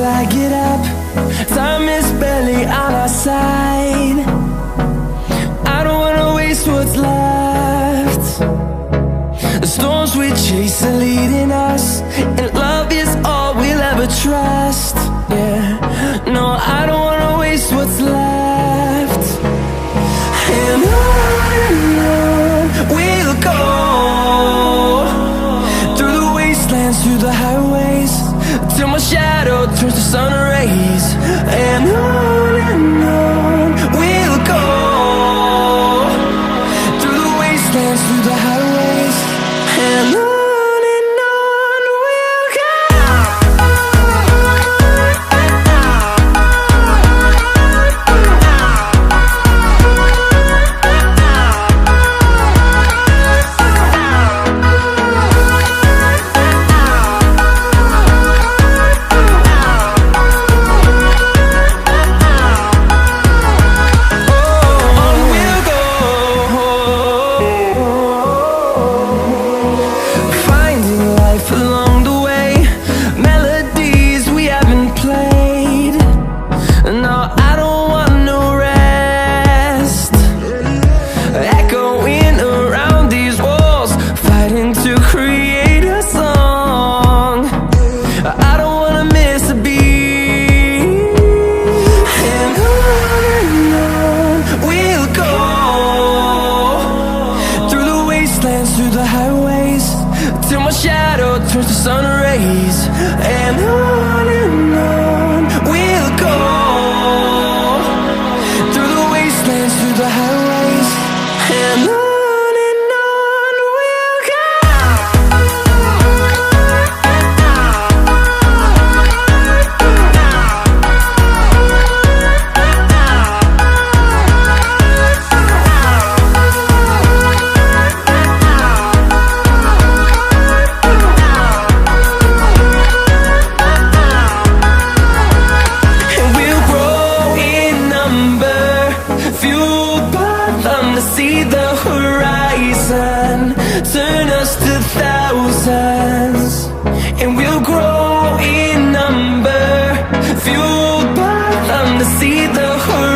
I get up. Time is barely on our side. I don't wanna waste what's left. The storms we chase are leading us, and love is all we'll ever trust. Yeah, no, I don't wanna waste what's left. And on we'll go, through the wastelands, through the highways, till my shadow turns to sun rays. And on we'll go, through the wastelands, through the highways, and on we'll go. Through the highways, till my shadow turns to sun rays. And on we'll go, through the wastelands, through the highways, and on we'll go. To see the horizon turn us to thousands, and we'll grow in number, fueled by them to see the horizon.